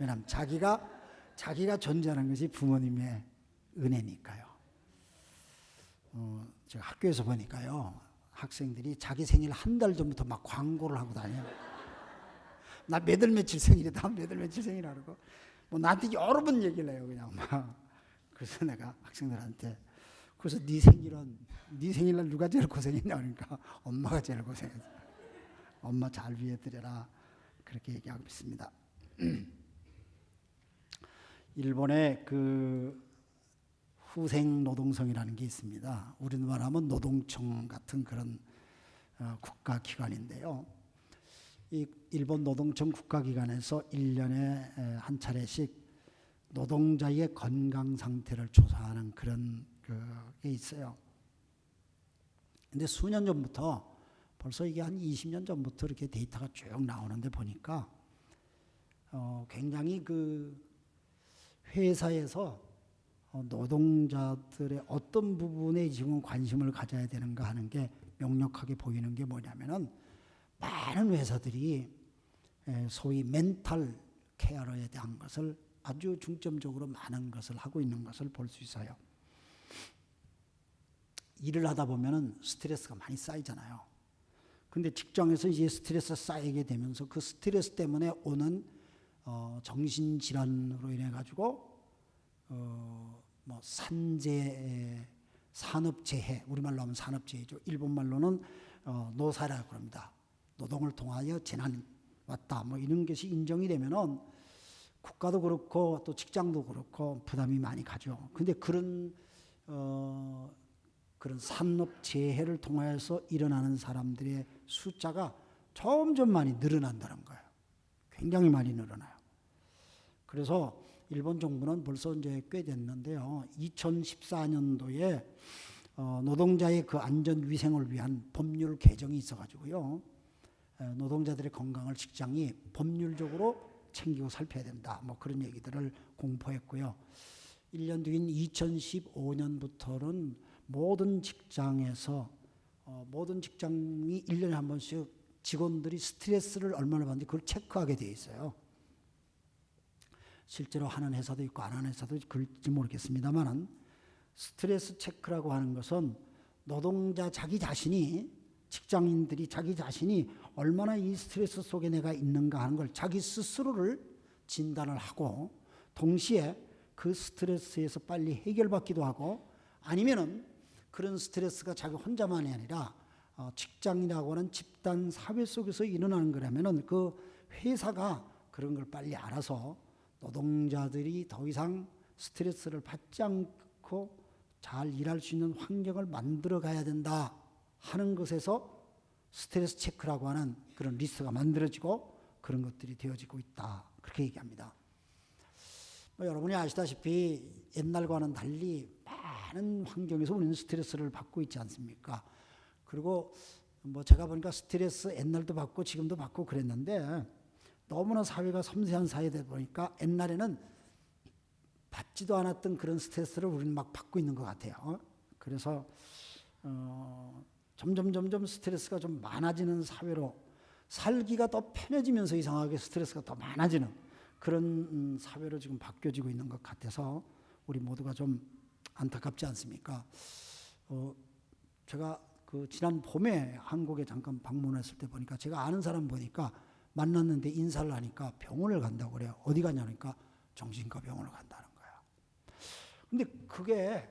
왜냐하면 자기가 존재하는 것이 부모님의 은혜니까요. 제가 학교에서 보니까요, 학생들이 자기 생일 한 달 전부터 막 광고를 하고 다녀요. 나 몇 월 며칠 생일이다, 몇 월 며칠 생일이라고. 뭐 나한테 여러 번 얘기를 해요, 그냥 막. 그래서 내가 학생들한테, 그래서 네 생일날 누가 제일 고생했냐 그러니까 엄마가 제일 고생했어. 엄마 잘 위해드려라, 그렇게 얘기하고 있습니다. 일본의 그 후생노동성이라는 게 있습니다. 우리나라 하면 노동청 같은 그런 국가기관인데요. 이 일본 노동청 국가기관에서 1년에 한 차례씩 노동자의 건강 상태를 조사하는 그런 게 있어요. 근데 수년 전부터, 벌써 이게 한 20년 전부터 이렇게 데이터가 쭉 나오는데 보니까 굉장히 그 회사에서 노동자들의 어떤 부분에 지금 관심을 가져야 되는가 하는 게 명확하게 보이는 게 뭐냐면은, 많은 회사들이 소위 멘탈 케어에 대한 것을 아주 중점적으로 많은 것을 하고 있는 것을 볼 수 있어요. 일을 하다 보면은 스트레스가 많이 쌓이잖아요. 근데 직장에서 이제 스트레스 쌓이게 되면서 그 스트레스 때문에 오는 정신질환으로 인해 가지고 뭐 산업재해, 우리말로 하면 산업재해죠. 일본말로는 노사라고 합니다. 노동을 통하여 재난이 왔다, 뭐 이런 것이 인정이 되면은 국가도 그렇고 또 직장도 그렇고 부담이 많이 가죠. 근데 그런 산업재해를 통해서 일어나는 사람들의 숫자가 점점 많이 늘어난다는 거예요. 굉장히 많이 늘어나요. 그래서 일본 정부는 벌써 이제 꽤 됐는데요. 2014년도에 노동자의 그 안전 위생을 위한 법률 개정이 있어가지고요. 노동자들의 건강을 직장이 법률적으로 챙기고 살펴야 된다, 뭐 그런 얘기들을 공포했고요. 1년 뒤인 2015년부터는 모든 직장에서 모든 직장이 1년에 한 번씩 직원들이 스트레스를 얼마나 받는지 그걸 체크하게 되어 있어요. 실제로 하는 회사도 있고 안 하는 회사도 그럴지 모르겠습니다만, 스트레스 체크라고 하는 것은 노동자 자기 자신이, 직장인들이 자기 자신이 얼마나 이 스트레스 속에 내가 있는가 하는 걸 자기 스스로를 진단을 하고, 동시에 그 스트레스에서 빨리 해결받기도 하고, 아니면은 그런 스트레스가 자기 혼자만이 아니라 직장이라고 하는 집단 사회 속에서 일어나는 거라면은 그 회사가 그런 걸 빨리 알아서 노동자들이 더 이상 스트레스를 받지 않고 잘 일할 수 있는 환경을 만들어 가야 된다 하는 것에서 스트레스 체크라고 하는 그런 리스트가 만들어지고 그런 것들이 되어지고 있다, 그렇게 얘기합니다. 여러분이 아시다시피 옛날과는 달리 많은 환경에서 우리는 스트레스를 받고 있지 않습니까? 그리고 제가 보니까 스트레스 옛날도 받고 지금도 받고 그랬는데, 너무나 사회가 섬세한 사회다 보니까 옛날에는 받지도 않았던 그런 스트레스를 우리는 막 받고 있는 것 같아요. 그래서 점점 스트레스가 좀 많아지는 사회로, 살기가 더 편해지면서 이상하게 스트레스가 더 많아지는 그런 사회로 지금 바뀌어지고 있는 것 같아서 우리 모두가 좀 안타깝지 않습니까? 제가 그 지난 봄에 한국에 잠깐 방문했을 때 보니까, 제가 아는 사람 보니까 만났는데 인사를 하니까 병원을 간다고 그래요. 어디 가냐니까 정신과 병원을 간다는 거야. 근데 그게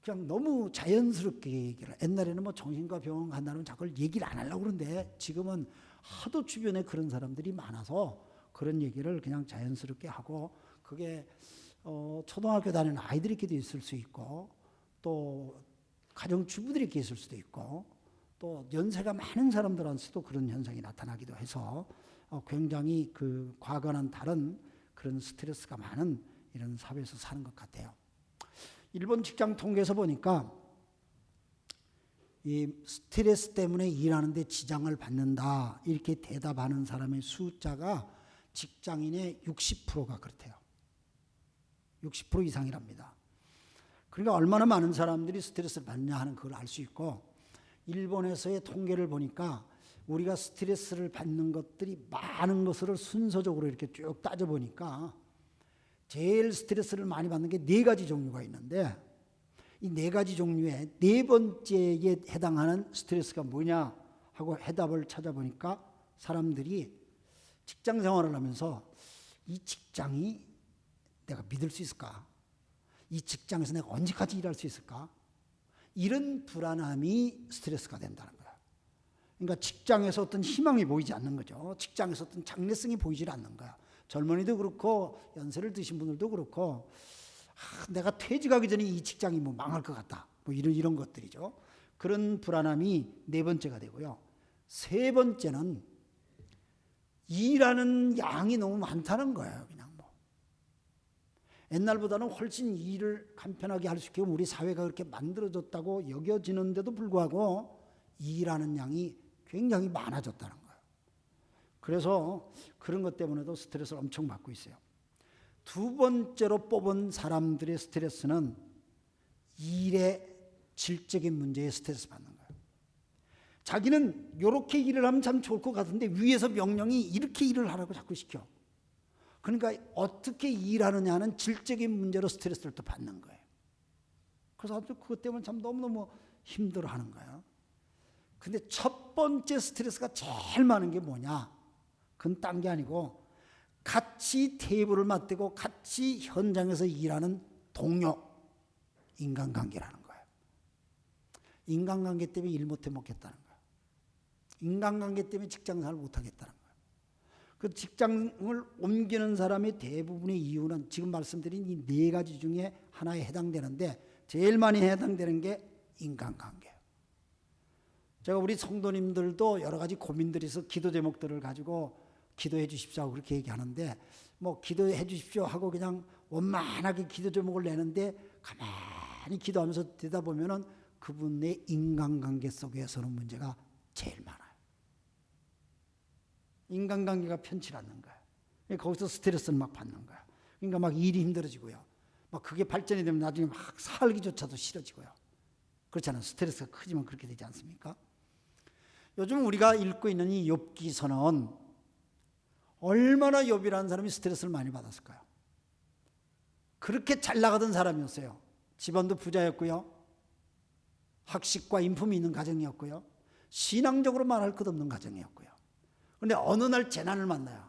그냥 너무 자연스럽게 얘기를, 옛날에는 뭐 정신과 병원 간다는 자꾸 얘기를 안 하려고 그러는데, 지금은 하도 주변에 그런 사람들이 많아서 그런 얘기를 그냥 자연스럽게 하고, 그게 초등학교 다니는 아이들끼리도 있을 수 있고, 또 가정주부들이 있을 수도 있고, 또 연세가 많은 사람들한테도 그런 현상이 나타나기도 해서 굉장히 그 과거와는 다른 그런 스트레스가 많은 이런 사회에서 사는 것 같아요. 일본 직장 통계에서 보니까 이 스트레스 때문에 일하는데 지장을 받는다, 이렇게 대답하는 사람의 숫자가 직장인의 60%가 그렇대요. 60% 이상이랍니다. 그러니까 얼마나 많은 사람들이 스트레스를 받냐 하는 그걸 알 수 있고, 일본에서의 통계를 보니까 우리가 스트레스를 받는 것들이 많은 것을 순서적으로 이렇게 쭉 따져보니까 제일 스트레스를 많이 받는 게 네 가지 종류가 있는데, 이 네 가지 종류의 네 번째에 해당하는 스트레스가 뭐냐 하고 해답을 찾아보니까 사람들이 직장 생활을 하면서 이 직장이 내가 믿을 수 있을까? 이 직장에서 내가 언제까지 일할 수 있을까? 이런 불안함이 스트레스가 된다는 거예요. 그러니까 직장에서 어떤 희망이 보이지 않는 거죠. 직장에서 어떤 장래성이 보이질 않는 거야. 젊은이도 그렇고 연세를 드신 분들도 그렇고, 내가 퇴직하기 전에 이 직장이 뭐 망할 것 같다, 뭐 이런 것들이죠. 그런 불안함이 네 번째가 되고요. 세 번째는 일하는 양이 너무 많다는 거예요. 그냥 뭐 옛날보다는 훨씬 일을 간편하게 할 수 있게 우리 사회가 그렇게 만들어졌다고 여겨지는데도 불구하고 일하는 양이 굉장히 많아졌다는 거예요. 그래서 그런 것 때문에도 스트레스를 엄청 받고 있어요. 두 번째로 뽑은 사람들의 스트레스는 일의 질적인 문제에 스트레스 받는 거예요. 자기는 이렇게 일을 하면 참 좋을 것 같은데 위에서 명령이 이렇게 일을 하라고 자꾸 시켜. 그러니까 어떻게 일하느냐는 질적인 문제로 스트레스를 또 받는 거예요. 그래서 아주 그것 때문에 참 너무너무 힘들어하는 거예요. 근데 첫 번째 스트레스가 제일 많은 게 뭐냐? 그건 딴 게 아니고 같이 테이블을 맞대고 같이 현장에서 일하는 동료, 인간관계라는 거예요. 인간관계 때문에 일 못해 먹겠다는 거예요. 인간관계 때문에 직장생활 못하겠다는 거예요. 그 직장을 옮기는 사람의 대부분의 이유는 지금 말씀드린 이 네 가지 중에 하나에 해당되는데 제일 많이 해당되는 게 인간관계예요. 제가 우리 성도님들도 여러 가지 고민들이 있어 기도 제목들을 가지고 기도해 주십시오 하고 그렇게 얘기하는데, 뭐 기도해 주십시오 하고 그냥 원만하게 기도 제목을 내는데 가만히 기도하면서 되다 보면은 그분의 인간관계 속에서는 문제가 제일 많아요. 인간관계가 편치 않는 거예요. 거기서 스트레스를 막 받는 거예요. 그러니까 막 일이 힘들어지고요. 막 그게 발전이 되면 나중에 막 살기조차도 싫어지고요. 그렇잖아요. 스트레스가 크지만 그렇게 되지 않습니까? 요즘 우리가 읽고 있는 이 욥기서는 얼마나 욥이라는 사람이 스트레스를 많이 받았을까요? 그렇게 잘 나가던 사람이었어요. 집안도 부자였고요. 학식과 인품이 있는 가정이었고요. 신앙적으로 말할 것 없는 가정이었고요. 그런데 어느 날 재난을 만나요.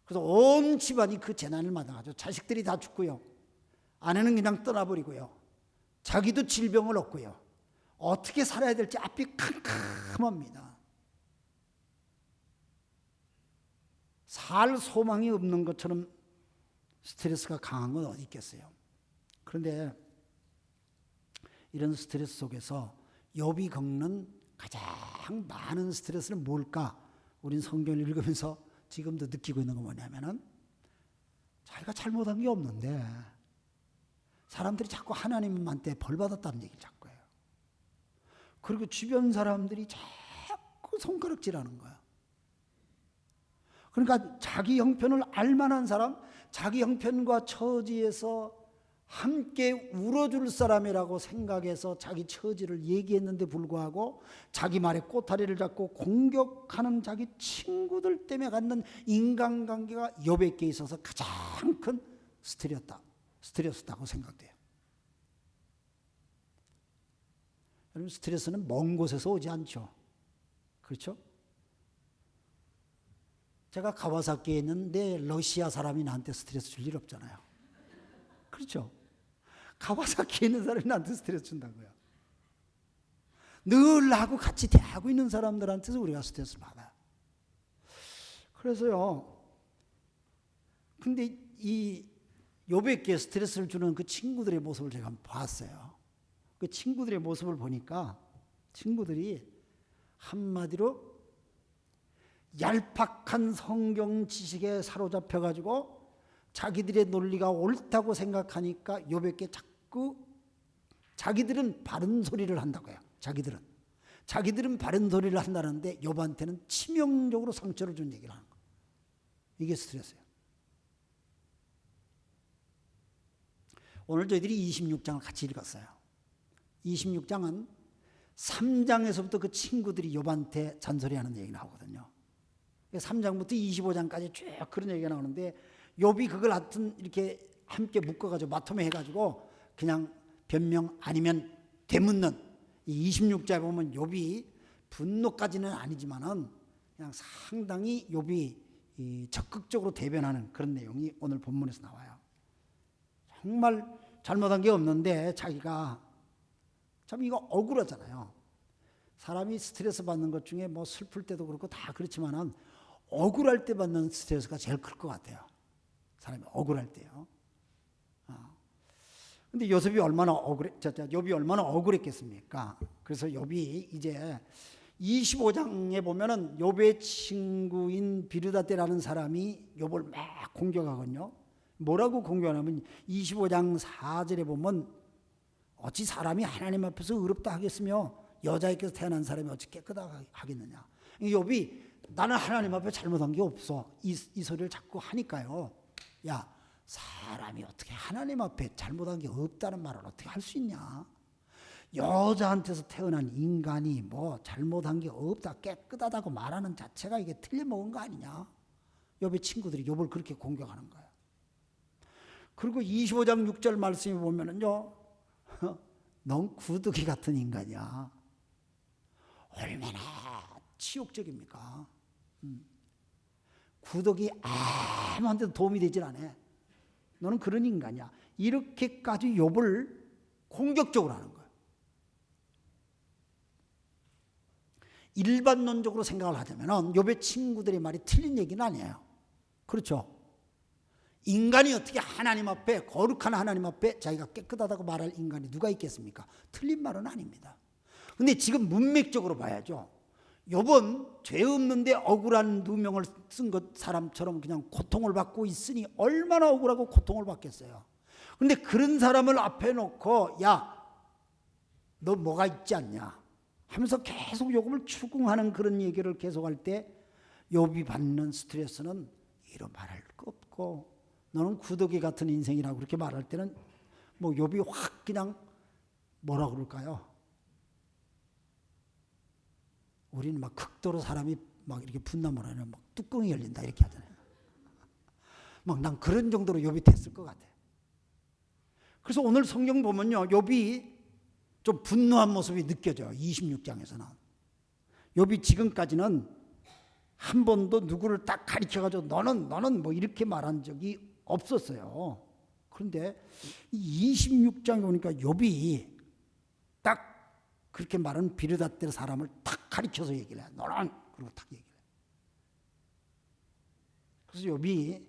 그래서 온 집안이 그 재난을 만나가지고 자식들이 다 죽고요. 아내는 그냥 떠나버리고요. 자기도 질병을 얻고요. 어떻게 살아야 될지 앞이 캄캄합니다. 살 소망이 없는 것처럼 스트레스가 강한 건 어디 있겠어요. 그런데 이런 스트레스 속에서 욥이 겪는 가장 많은 스트레스는 뭘까? 우린 성경을 읽으면서 지금도 느끼고 있는 건 뭐냐면은 자기가 잘못한 게 없는데 사람들이 자꾸 하나님한테 벌 받았다는 얘기를 자꾸 해요. 그리고 주변 사람들이 자꾸 손가락질하는 거야. 그러니까 자기 형편을 알만한 사람, 자기 형편과 처지에서 함께 울어줄 사람이라고 생각해서 자기 처지를 얘기했는데 불구하고 자기 말에 꼬타리를 잡고 공격하는 자기 친구들 때문에 갖는 인간관계가 욥에게 있어서 가장 큰 스트레스다고 생각돼요. 여러분, 스트레스는 먼 곳에서 오지 않죠. 그렇죠? 제가 가와사키에 있는데 러시아 사람이 나한테 스트레스 줄 일 없잖아요. 그렇죠? 가와사키에 있는 사람이 나한테 스트레스 준다고요. 늘 나하고 같이 대하고 있는 사람들한테서 우리가 스트레스를 받아요. 그래서요. 근데 이 욥에게 스트레스를 주는 그 친구들의 모습을 제가 봤어요. 그 친구들의 모습을 보니까 친구들이 한마디로 얄팍한 성경 지식에 사로잡혀 가지고 자기들의 논리가 옳다고 생각하니까 욥에게 자꾸 자기들은 바른 소리를 한다고 해요. 자기들은 바른 소리를 한다는데 욥한테는 치명적으로 상처를 준 얘기를 하는 거예요. 이게 스트레스예요. 오늘 저희들이 26장을 같이 읽었어요. 26장은 3장에서부터 그 친구들이 욥한테 잔소리하는 얘기 나오거든요. 3장부터 25장까지 쭉 그런 얘기가 나오는데 욥이 그걸 하여튼 이렇게 함께 묶어가지고 마토매 해가지고 그냥 변명 아니면 되묻는, 이 26장에 보면 욥이 분노까지는 아니지만은 그냥 상당히 욥이 적극적으로 대변하는 그런 내용이 오늘 본문에서 나와요. 정말 잘못한 게 없는데 자기가 참 이거 억울하잖아요. 사람이 스트레스 받는 것 중에 뭐 슬플 때도 그렇고 다 그렇지만은 억울할 때 받는 스트레스가 제일 클 것 같아요. 사람이 억울할 때요. 근데 욥이 얼마나 억울했겠습니까? 그래서 욥이 이제 25장에 보면은 욥의 친구인 비르다떼라는 사람이 욥을 막 공격하거든요. 뭐라고 공격하냐면 25장 4절에 보면 어찌 사람이 하나님 앞에서 의롭다 하겠으며 여자에게서 태어난 사람이 어찌 깨끗하게 하겠느냐. 욥이 나는 하나님 앞에 잘못한 게 없어. 이 소리를 자꾸 하니까요. 야, 사람이 어떻게 하나님 앞에 잘못한 게 없다는 말을 어떻게 할 수 있냐. 여자한테서 태어난 인간이 뭐 잘못한 게 없다, 깨끗하다고 말하는 자체가 이게 틀려먹은 거 아니냐. 욥의 친구들이 욥을 그렇게 공격하는 거예요. 그리고 25장 6절 말씀에 보면은요, 넌 구더기 같은 인간이야. 얼마나 치욕적입니까? 구더기 아무한테도 도움이 되질 않아. 너는 그런 인간이야. 이렇게까지 욥을 공격적으로 하는 거예요. 일반론적으로 생각을 하자면 욥의 친구들의 말이 틀린 얘기는 아니에요. 그렇죠? 인간이 어떻게 하나님 앞에, 거룩한 하나님 앞에 자기가 깨끗하다고 말할 인간이 누가 있겠습니까? 틀린 말은 아닙니다. 근데 지금 문맥적으로 봐야죠. 욥은 죄 없는데 억울한 누명을 쓴 것 사람처럼 그냥 고통을 받고 있으니 얼마나 억울하고 고통을 받겠어요. 그런데 그런 사람을 앞에 놓고 야, 너 뭐가 있지 않냐 하면서 계속 욥을 추궁하는 그런 얘기를 계속할 때 욥이 받는 스트레스는 이런 말할 거 없고 너는 구더기 같은 인생이라고 그렇게 말할 때는 뭐 욥이 확 그냥 뭐라 그럴까요? 우리는 막 극도로 사람이 막 이렇게 분나물 하면 막 뚜껑이 열린다 이렇게 하잖아요. 막 난 그런 정도로 욥이 됐을 것 같아요. 그래서 오늘 성경 보면요, 욥이 좀 분노한 모습이 느껴져요. 26장에서는 욥이 지금까지는 한 번도 누구를 딱 가리켜가지고 너는 뭐 이렇게 말한 적이 없었어요. 그런데 26장에 보니까 욥이 딱 그렇게 말하는 비르다떼 사람을 탁 가리켜서 얘기를 해. 너는 그리고 탁 얘기를 해. 그래서 욥이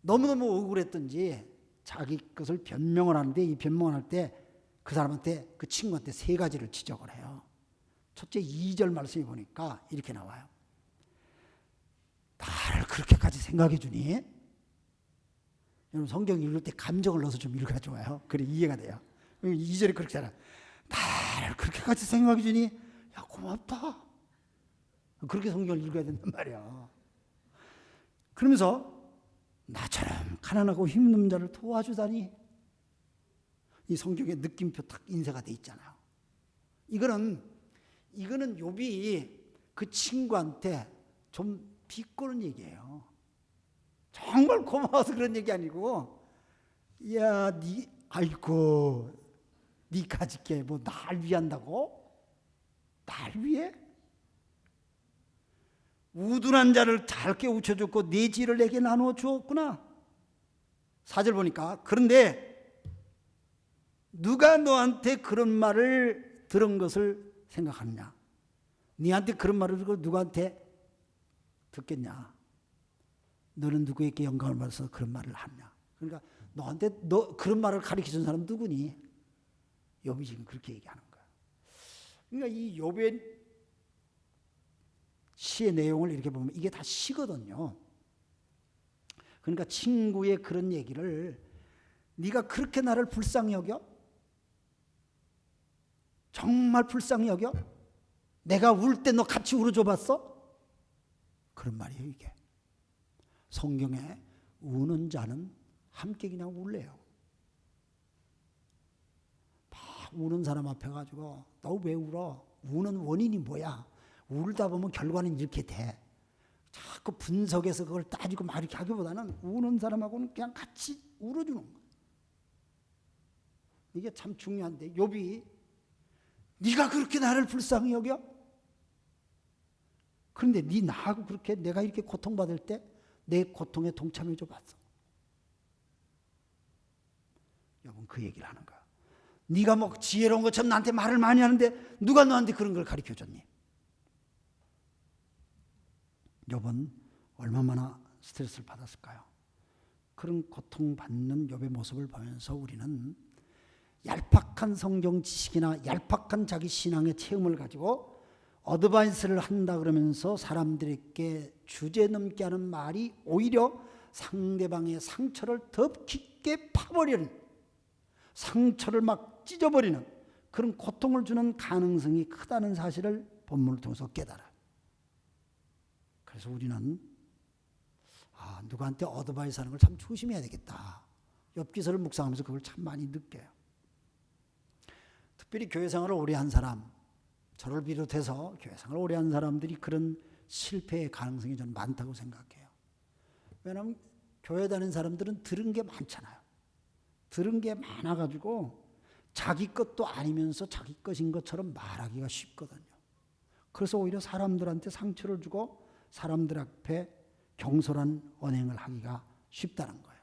너무너무 억울했던지 자기 것을 변명을 하는데 이 변명을 할 때 그 사람한테 그 친구한테 세 가지를 지적을 해요. 첫째 2절 말씀에 보니까 이렇게 나와요. 나를 그렇게까지 생각해 주니? 여러분 성경 읽을 때 감정을 넣어서 좀 읽어야 좋아요. 그래 이해가 돼요. 2절에 그렇게 하잖아. 나를 그렇게까지 생각해 주니? 야 고맙다. 그렇게 성경을 읽어야 된단 말이야. 그러면서 나처럼 가난하고 힘든 자를 도와주다니. 이 성경에 느낌표 딱 인쇄가 돼 있잖아요. 이거는 욥이 그 친구한테 좀 비꼬는 얘기예요. 정말 고마워서 그런 얘기 아니고, 야, 아이고, 네 가지게 뭐 날 위한다고? 날 위해? 우둔한 자를 잘 깨우쳐줬고 네 지를 내게 나누어 주었구나. 4절 보니까 그런데 누가 너한테 그런 말을 들은 것을 생각하느냐? 네한테 그런 말을 듣고 누구한테 듣겠냐? 너는 누구에게 영광을 받아서 그런 말을 하느냐? 그러니까 너한테 너 그런 말을 가르쳐준 사람 누구니? 욥이 지금 그렇게 얘기하는 거야. 그러니까 이 욥의 시의 내용을 이렇게 보면 이게 다 시거든요. 그러니까 친구의 그런 얘기를 네가 그렇게 나를 불쌍히 여겨? 정말 불쌍히 여겨? 내가 울 때 너 같이 울어줘 봤어? 그런 말이에요 이게. 성경에 우는 자는 함께 그냥 울래요. 막 우는 사람 앞에 가지고 너 왜 울어? 우는 원인이 뭐야? 울다 보면 결과는 이렇게 돼. 자꾸 분석해서 그걸 따지고 막 이렇게 하기보다는 우는 사람하고는 그냥 같이 울어주는 거야. 이게 참 중요한데 욥이 네가 그렇게 나를 불쌍히 여겨? 그런데 네 나하고 그렇게 내가 이렇게 고통받을 때 내 고통에 동참해 줘 봤어. 여러분 그 얘기를 하는 거야. 네가 뭐 지혜로운 것처럼 나한테 말을 많이 하는데 누가 너한테 그런 걸 가르쳐 줬니? 욥은 얼마나 스트레스를 받았을까요? 그런 고통받는 욥의 모습을 보면서 우리는 얄팍한 성경 지식이나 얄팍한 자기 신앙의 체험을 가지고 어드바이스를 한다 그러면서 사람들에게 주제넘게 하는 말이 오히려 상대방의 상처를 더 깊게 파버리는, 상처를 막 찢어버리는 그런 고통을 주는 가능성이 크다는 사실을 본문을 통해서 깨달아요. 그래서 우리는 누구한테 어드바이스 하는 걸 참 조심해야 되겠다. 욥기서를 묵상하면서 그걸 참 많이 느껴요. 특별히 교회 생활을 오래 한 사람, 저를 비롯해서 교회 생활을 오래 한 사람들이 그런 실패의 가능성이 저는 많다고 생각해요. 왜냐하면 교회 다니는 사람들은 들은 게 많잖아요. 들은 게 많아가지고 자기 것도 아니면서 자기 것인 것처럼 말하기가 쉽거든요. 그래서 오히려 사람들한테 상처를 주고 사람들 앞에 경솔한 언행을 하기가 쉽다는 거예요.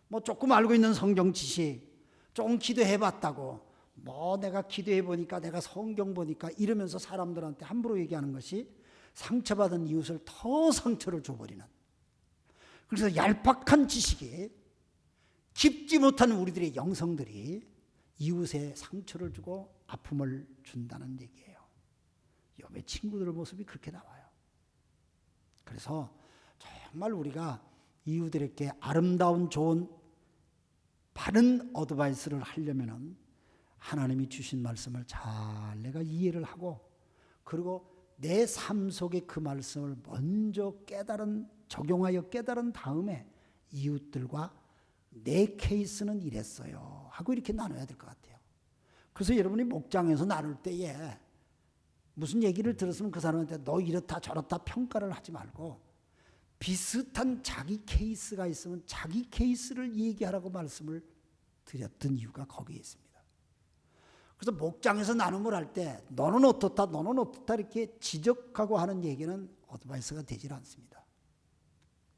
뭐 조금 알고 있는 성경 지식, 조금 기도해봤다고 뭐 내가 기도해보니까 내가 성경 보니까 이러면서 사람들한테 함부로 얘기하는 것이 상처받은 이웃을 더 상처를 줘버리는, 그래서 얄팍한 지식이 깊지 못한 우리들의 영성들이 이웃에 상처를 주고 아픔을 준다는 얘기예요. 욥의 친구들의 모습이 그렇게 나와요. 그래서 정말 우리가 이웃들에게 아름다운 좋은 바른 어드바이스를 하려면은 하나님이 주신 말씀을 잘 내가 이해를 하고 그리고 내 삶 속에 그 말씀을 먼저 적용하여 깨달은 다음에 이웃들과 내 케이스는 이랬어요 하고 이렇게 나눠야 될 것 같아요. 그래서 여러분이 목장에서 나눌 때에 무슨 얘기를 들었으면 그 사람한테 너 이렇다 저렇다 평가를 하지 말고 비슷한 자기 케이스가 있으면 자기 케이스를 얘기하라고 말씀을 드렸던 이유가 거기에 있습니다. 그래서 목장에서 나눔을 할 때 너는 어떻다 너는 어떻다 이렇게 지적하고 하는 얘기는 어드바이스가 되질 않습니다.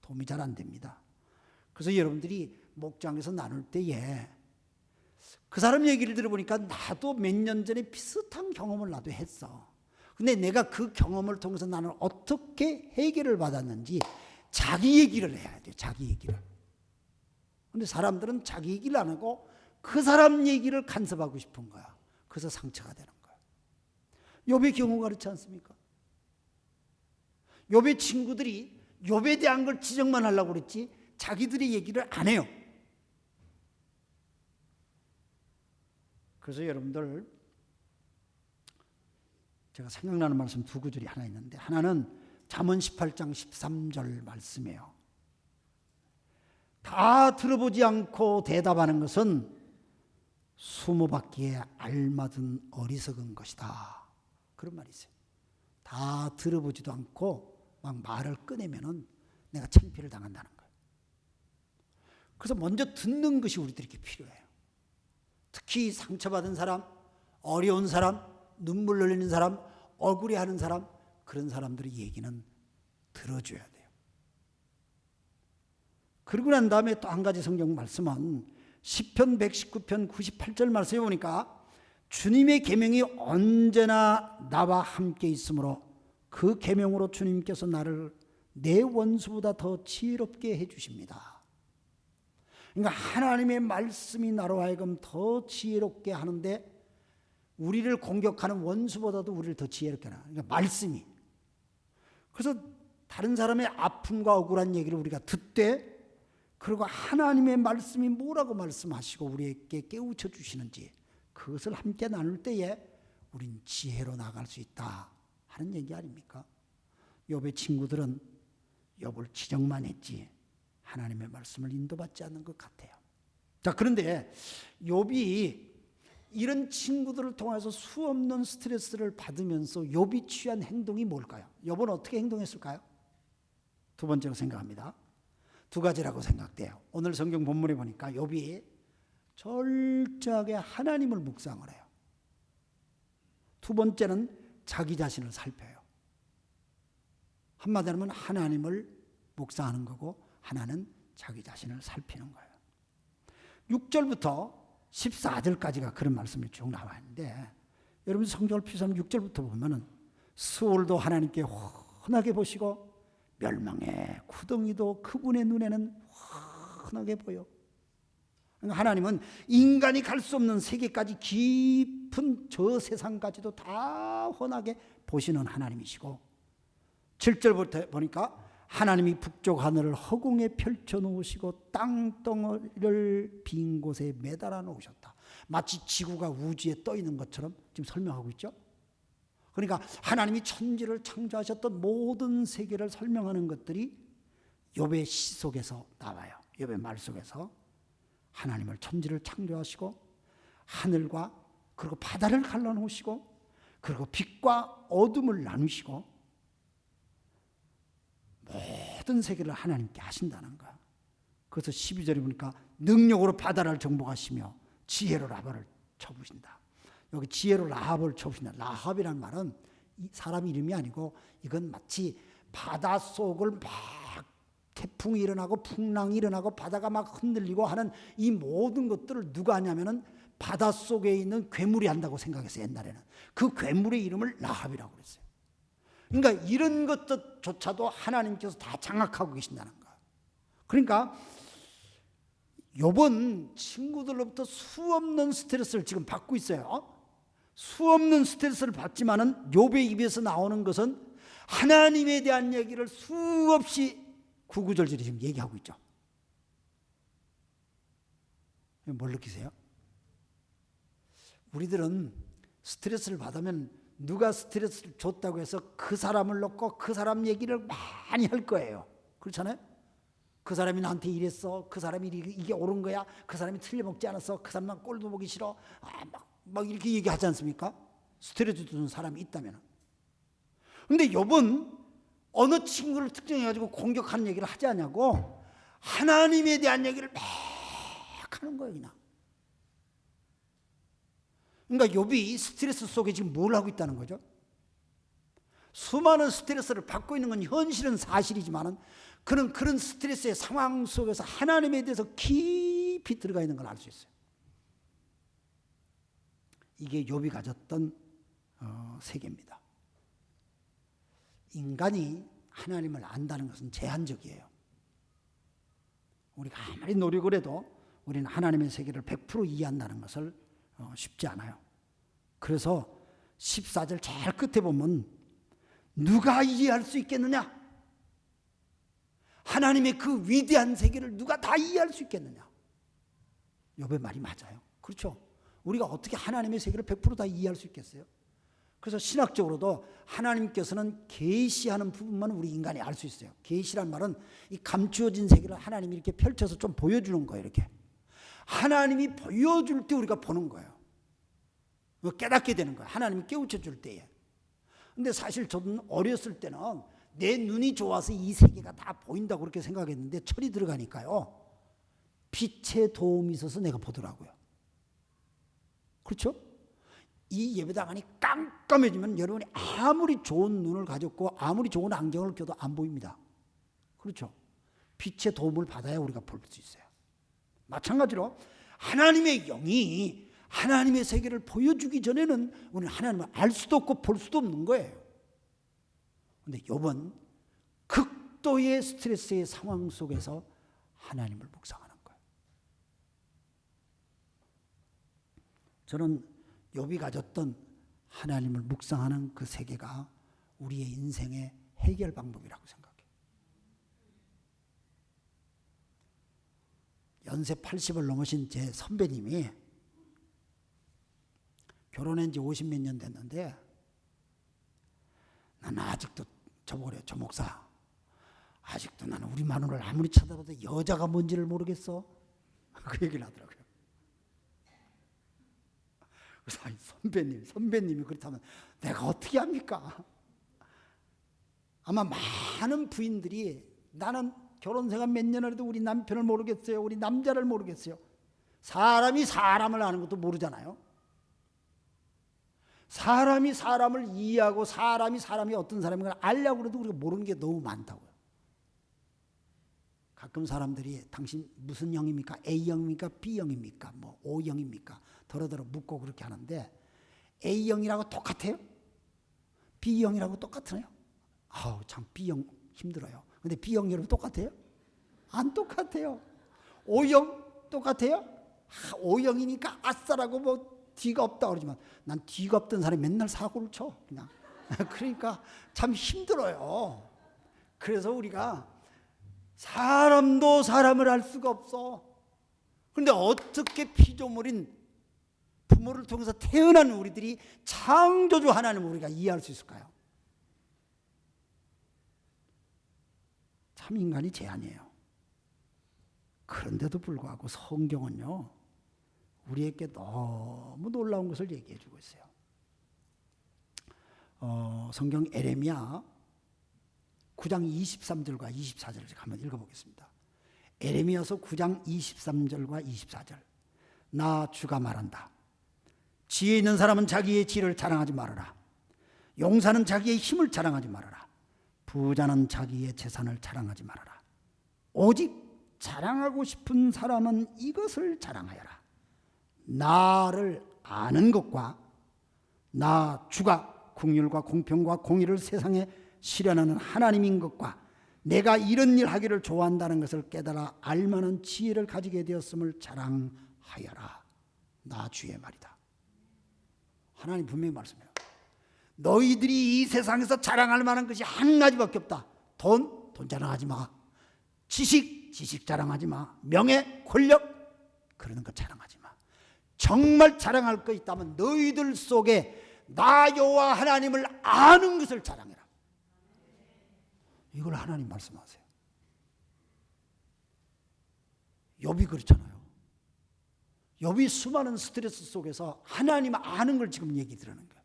도움이 잘 안 됩니다. 그래서 여러분들이 목장에서 나눌 때에 그 사람 얘기를 들어보니까 나도 몇 년 전에 비슷한 경험을 나도 했어. 근데 내가 그 경험을 통해서 나는 어떻게 해결을 받았는지 자기 얘기를 해야 돼요. 자기 얘기를. 근데 사람들은 자기 얘기를 안 하고 그 사람 얘기를 간섭하고 싶은 거야. 그래서 상처가 되는 거야. 욥의 경우가 그렇지 않습니까? 욥의 친구들이 욥에 대한 걸 지적만 하려고 그랬지 자기들의 얘기를 안 해요. 그래서 여러분들 제가 생각나는 말씀 두 구절이 하나 있는데 하나는 잠언 18장 13절 말씀이에요. 다 들어보지 않고 대답하는 것은 수모받기에 알맞은 어리석은 것이다. 그런 말이 있어요. 다 들어보지도 않고 막 말을 꺼내면은 내가 창피를 당한다는 거예요. 그래서 먼저 듣는 것이 우리들에게 필요해요. 특히 상처받은 사람, 어려운 사람, 눈물 흘리는 사람, 억울해하는 사람, 그런 사람들의 얘기는 들어줘야 돼요. 그러고 난 다음에 또 한 가지 성경 말씀은 시편 119편 98절 말씀에 보니까 주님의 계명이 언제나 나와 함께 있으므로 그 계명으로 주님께서 나를 내 원수보다 더 지혜롭게 해주십니다. 그러니까 하나님의 말씀이 나로 하여금 더 지혜롭게 하는데 우리를 공격하는 원수보다도 우리를 더 지혜롭게 하는 그러니까 말씀이. 그래서 다른 사람의 아픔과 억울한 얘기를 우리가 듣되 그리고 하나님의 말씀이 뭐라고 말씀하시고 우리에게 깨우쳐 주시는지 그것을 함께 나눌 때에 우린 지혜로 나갈 수 있다 하는 얘기 아닙니까? 욥의 친구들은 욥을 지적만 했지 하나님의 말씀을 인도받지 않는 것 같아요. 자, 그런데 욥이 이런 친구들을 통해서 수없는 스트레스를 받으면서 욥이 취한 행동이 뭘까요? 욥은 어떻게 행동했을까요? 두 번째로 생각합니다. 두 가지라고 생각돼요. 오늘 성경 본문에 보니까 욥이 철저하게 하나님을 묵상을 해요. 두 번째는 자기 자신을 살펴요. 한마디로 하면 하나님을 묵상하는 거고 하나는 자기 자신을 살피는 거예요. 6절부터 14절까지가 그런 말씀이 쭉 나와 있는데 여러분 성경을 펴서면 6절부터 보면은 스올도 하나님께 훤하게 보시고 멸망의 구덩이도 그분의 눈에는 훤하게 보여. 하나님은 인간이 갈 수 없는 세계까지 깊은 저 세상까지도 다 훤하게 보시는 하나님이시고 7절부터 보니까 하나님이 북쪽 하늘을 허공에 펼쳐 놓으시고 땅덩어리를 빈 곳에 매달아 놓으셨다. 마치 지구가 우주에 떠 있는 것처럼 지금 설명하고 있죠. 그러니까 하나님이 천지를 창조하셨던 모든 세계를 설명하는 것들이 욥의 시 속에서 나와요. 욥의 말 속에서 하나님을 천지를 창조하시고 하늘과 그리고 바다를 갈라놓으시고 그리고 빛과 어둠을 나누시고 모든 세계를 하나님께 하신다는 거야. 그래서 12절에 보니까 능력으로 바다를 정복하시며 지혜로 라합을 쳐부신다. 여기 지혜로 라합을 쳐부신다. 라합이란 말은 사람 이름이 아니고 이건 마치 바닷속을 막 태풍이 일어나고 풍랑이 일어나고 바다가 막 흔들리고 하는 이 모든 것들을 누가 하냐면은 바닷속에 있는 괴물이 한다고 생각했어요. 옛날에는 그 괴물의 이름을 라합이라고 그랬어요. 그러니까 이런 것조차도 하나님께서 다 장악하고 계신다는 거예요. 그러니까 욥은 친구들로부터 수없는 스트레스를 지금 받고 있어요. 수없는 스트레스를 받지만은 욥의 입에서 나오는 것은 하나님에 대한 얘기를 수없이 구구절절히 지금 얘기하고 있죠. 뭘 느끼세요? 우리들은 스트레스를 받으면 누가 스트레스를 줬다고 해서 그 사람을 놓고 그 사람 얘기를 많이 할 거예요. 그렇잖아요? 그 사람이 나한테 이랬어. 그 사람이 이게 옳은 거야. 그 사람이 틀려먹지 않았어. 그 사람만 꼴도 보기 싫어. 막 이렇게 얘기하지 않습니까? 스트레스 주는 사람이 있다면. 근데 욥은 어느 친구를 특정해가지고 공격하는 얘기를 하지 않냐고 하나님에 대한 얘기를 막 하는 거예요. 그냥. 그러니까 욥이 스트레스 속에 지금 뭘 하고 있다는 거죠? 수많은 스트레스를 받고 있는 건 현실은 사실이지만 그런 스트레스의 상황 속에서 하나님에 대해서 깊이 들어가 있는 걸 알 수 있어요. 이게 욥이 가졌던 세계입니다. 인간이 하나님을 안다는 것은 제한적이에요. 우리가 아무리 노력을 해도 우리는 하나님의 세계를 100% 이해한다는 것을 쉽지 않아요. 그래서 14절 제일 끝에 보면 누가 이해할 수 있겠느냐? 하나님의 그 위대한 세계를 누가 다 이해할 수 있겠느냐? 욥의 말이 맞아요. 그렇죠? 우리가 어떻게 하나님의 세계를 100% 다 이해할 수 있겠어요? 그래서 신학적으로도 하나님께서는 계시하는 부분만 우리 인간이 알 수 있어요. 계시란 말은 이 감추어진 세계를 하나님이 이렇게 펼쳐서 좀 보여주는 거예요. 이렇게 하나님이 보여줄 때 우리가 보는 거예요. 깨닫게 되는 거예요. 하나님이 깨우쳐 줄 때에. 근데 사실 저는 어렸을 때는 내 눈이 좋아서 이 세계가 다 보인다고 그렇게 생각했는데 철이 들어가니까요. 빛의 도움이 있어서 내가 보더라고요. 그렇죠? 이 예배당안이 깜깜해지면 여러분이 아무리 좋은 눈을 가졌고 아무리 좋은 안경을 껴도 안 보입니다. 그렇죠? 빛의 도움을 받아야 우리가 볼 수 있어요. 마찬가지로 하나님의 영이 하나님의 세계를 보여주기 전에는 우리는 하나님을 알 수도 없고 볼 수도 없는 거예요. 그런데 욥은 극도의 스트레스의 상황 속에서 하나님을 묵상하는 거예요. 저는 욥이 가졌던 하나님을 묵상하는 그 세계가 우리의 인생의 해결 방법이라고 생각해요. 연세 80을 넘으신 제 선배님이 결혼한 지 50몇 년 됐는데 나는 아직도 저보고 그래요. 저 목사 아직도 나는 우리 마누라를 아무리 쳐다봐도 여자가 뭔지를 모르겠어. 그 얘기를 하더라고요. 그래서 선배님이 그렇다면 내가 어떻게 합니까? 아마 많은 부인들이 나는 결혼 생활 몇 년을 해도 우리 남편을 모르겠어요. 우리 남자를 모르겠어요. 사람이 사람을 아는 것도 모르잖아요. 사람이 사람을 이해하고 사람이 어떤 사람인가 알려고 해도 우리가 모르는 게 너무 많다고요. 가끔 사람들이 당신 무슨 형입니까? A형입니까? B형입니까? 뭐 O형입니까? 더러더러 묻고 그렇게 하는데 A형이라고 똑같아요? B형이라고 똑같아요? 아우 참 B형 힘들어요. 근데 B형 여러분 똑같아요? 안 똑같아요. O형 똑같아요? O형이니까 아싸라고 뭐 뒤가 없다 그러지만 난 뒤가 없던 사람이 맨날 사고를 쳐 그냥. 그러니까 참 힘들어요. 그래서 우리가 사람도 사람을 알 수가 없어. 그런데 어떻게 피조물인 부모를 통해서 태어난 우리들이 창조주 하나님을 우리가 이해할 수 있을까요? 참 인간이 제한이에요. 그런데도 불구하고 성경은요 우리에게 너무 놀라운 것을 얘기해 주고 있어요. 성경 에레미야 9장 23절과 24절을 한번 읽어보겠습니다. 에레미야서 9장 23절과 24절. 나 주가 말한다. 지혜 있는 사람은 자기의 지혜를 자랑하지 말아라. 용사는 자기의 힘을 자랑하지 말아라. 부자는 자기의 재산을 자랑하지 말아라. 오직 자랑하고 싶은 사람은 이것을 자랑하여라. 나를 아는 것과 나 주가 긍휼과 공평과 공의를 세상에 실현하는 하나님인 것과 내가 이런 일 하기를 좋아한다는 것을 깨달아 알만한 지혜를 가지게 되었음을 자랑하여라. 나 주의 말이다. 하나님 분명히 말씀해요. 너희들이 이 세상에서 자랑할 만한 것이 한 가지밖에 없다. 돈 자랑하지 마. 지식 자랑하지 마. 명예, 권력 그러는 거 자랑하지 마. 정말 자랑할 거 있다면 너희들 속에 나 여호와 하나님을 아는 것을 자랑해라. 이걸 하나님 말씀하세요. 욥이 그렇잖아요. 욥이 수많은 스트레스 속에서 하나님 아는 걸 지금 얘기 들으는 거예요.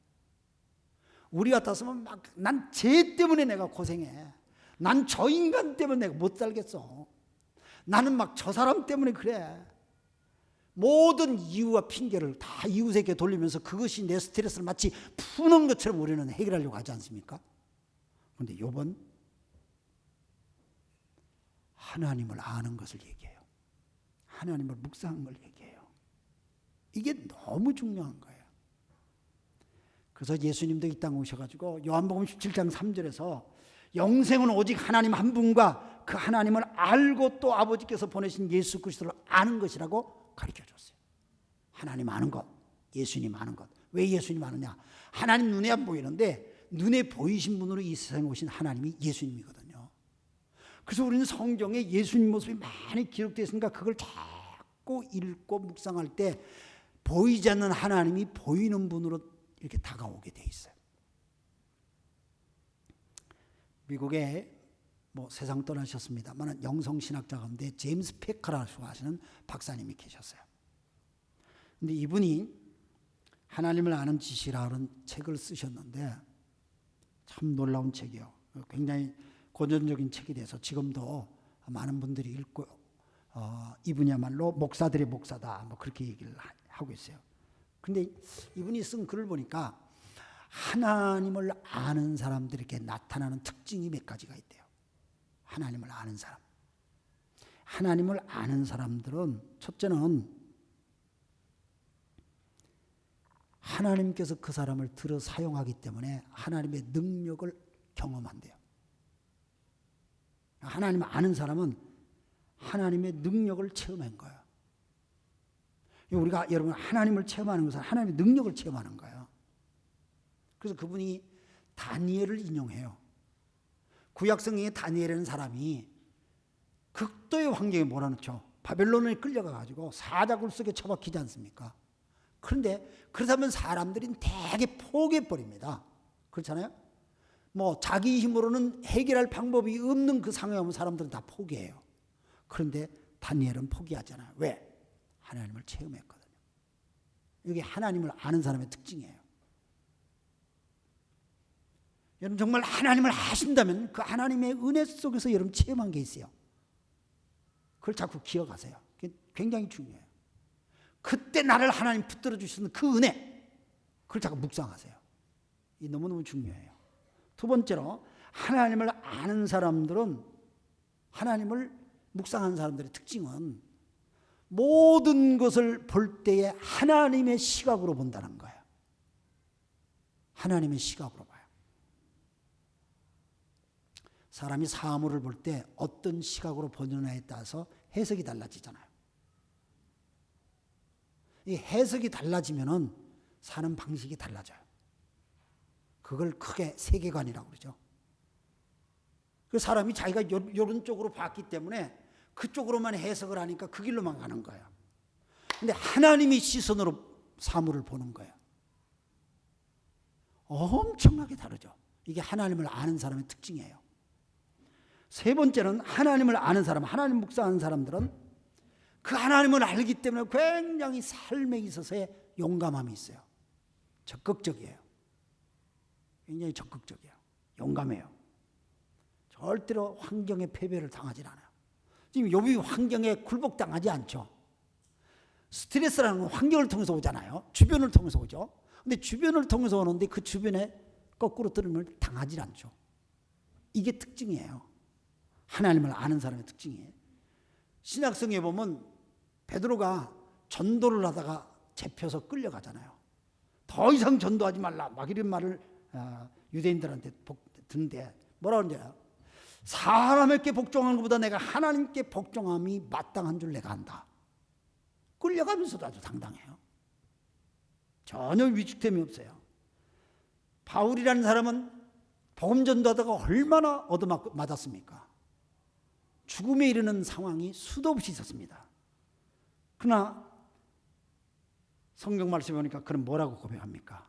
우리 같았으면 막 난 쟤 때문에 내가 고생해. 난 저 인간 때문에 내가 못 살겠어. 나는 막 저 사람 때문에 그래. 모든 이유와 핑계를 다 이웃에게 돌리면서 그것이 내 스트레스를 마치 푸는 것처럼 우리는 해결하려고 하지 않습니까? 그런데 욥은 하나님을 아는 것을 얘기해요. 하나님을 묵상한 걸 얘기해요. 이게 너무 중요한 거예요. 그래서 예수님도 이 땅에 오셔가지고 요한복음 17장 3절에서 영생은 오직 하나님 한 분과 그 하나님을 알고 또 아버지께서 보내신 예수 그리스도를 아는 것이라고 가르쳐줬어요. 하나님 아는 것, 예수님 아는 것. 왜 예수님 아느냐? 하나님 눈에 안 보이는데 눈에 보이신 분으로 이 세상에 오신 하나님이 예수님이거든요. 그래서 우리는 성경에 예수님 모습이 많이 기록되어 있으니까 그걸 자꾸 읽고 묵상할 때 보이지 않는 하나님이 보이는 분으로 이렇게 다가오게 돼 있어요. 미국에 뭐 세상 떠나셨습니다만 영성신학자 가운데 제임스 페커라고 하시는 박사님이 계셨어요. 근데 이분이 하나님을 아는 지시라는 책을 쓰셨는데 참 놀라운 책이에요. 굉장히 고전적인 책이 돼서 지금도 많은 분들이 읽고 이분이야말로 목사들의 목사다 뭐 그렇게 얘기를 하고 있어요. 근데 이분이 쓴 글을 보니까 하나님을 아는 사람들에게 나타나는 특징이 몇 가지가 있대요. 하나님을 아는 사람. 하나님을 아는 사람들은 첫째는 하나님께서 그 사람을 들어 사용하기 때문에 하나님의 능력을 경험한대요. 하나님을 아는 사람은 하나님의 능력을 체험한 거예요. 우리가 여러분 하나님을 체험하는 것은 하나님의 능력을 체험하는 거예요. 그래서 그분이 다니엘을 인용해요. 구약성경에 다니엘이라는 사람이 극도의 환경에 몰아넣죠. 바벨론에 끌려가가지고 사자굴 속에 처박히지 않습니까? 그런데 그렇다면 사람들이 되게 포기해버립니다. 그렇잖아요? 뭐 자기 힘으로는 해결할 방법이 없는 그 상황에 오면 사람들은 다 포기해요. 그런데 다니엘은 포기하잖아요. 왜? 하나님을 체험했거든요. 이게 하나님을 아는 사람의 특징이에요. 여러분 정말 하나님을 아신다면 그 하나님의 은혜 속에서 여러분 체험한 게 있어요. 그걸 자꾸 기억하세요. 그게 굉장히 중요해요. 그때 나를 하나님 붙들어 주시는 그 은혜, 그걸 자꾸 묵상하세요. 이 너무너무 중요해요. 두 번째로 하나님을 아는 사람들은, 하나님을 묵상하는 사람들의 특징은 모든 것을 볼 때에 하나님의 시각으로 본다는 거예요. 하나님의 시각으로 봐요. 사람이 사물을 볼 때 어떤 시각으로 보느냐에 따라서 해석이 달라지잖아요. 이 해석이 달라지면은 사는 방식이 달라져요. 그걸 크게 세계관이라고 그러죠. 그 사람이 자기가 이런 쪽으로 봤기 때문에 그쪽으로만 해석을 하니까 그 길로만 가는 거예요. 근데 하나님의 시선으로 사물을 보는 거예요. 엄청나게 다르죠. 이게 하나님을 아는 사람의 특징이에요. 세 번째는 하나님을 아는 사람, 하나님 묵상하는 사람들은 그 하나님을 알기 때문에 굉장히 삶에 있어서의 용감함이 있어요. 적극적이에요. 굉장히 적극적이에요. 용감해요. 절대로 환경의 패배를 당하지 않아요. 지금 욥이 환경에 굴복당하지 않죠. 스트레스라는 건 환경을 통해서 오잖아요. 주변을 통해서 오죠. 근데 주변을 통해서 오는데 그 주변에 거꾸로 들으면 당하지 않죠. 이게 특징이에요. 하나님을 아는 사람의 특징이에요. 신약성에 보면 베드로가 전도를 하다가 잡혀서 끌려가잖아요. 더 이상 전도하지 말라 막 이런 말을 유대인들한테 듣는데 뭐라고 하는지, 사람에게 복종하는 것보다 내가 하나님께 복종함이 마땅한 줄 내가 안다. 끌려가면서도 아주 당당해요. 전혀 위축됨이 없어요. 바울이라는 사람은 복음 전도하다가 얼마나 얻어맞았습니까? 죽음에 이르는 상황이 수도 없이 있었습니다. 그러나 성경 말씀에 보니까 그럼 뭐라고 고백합니까?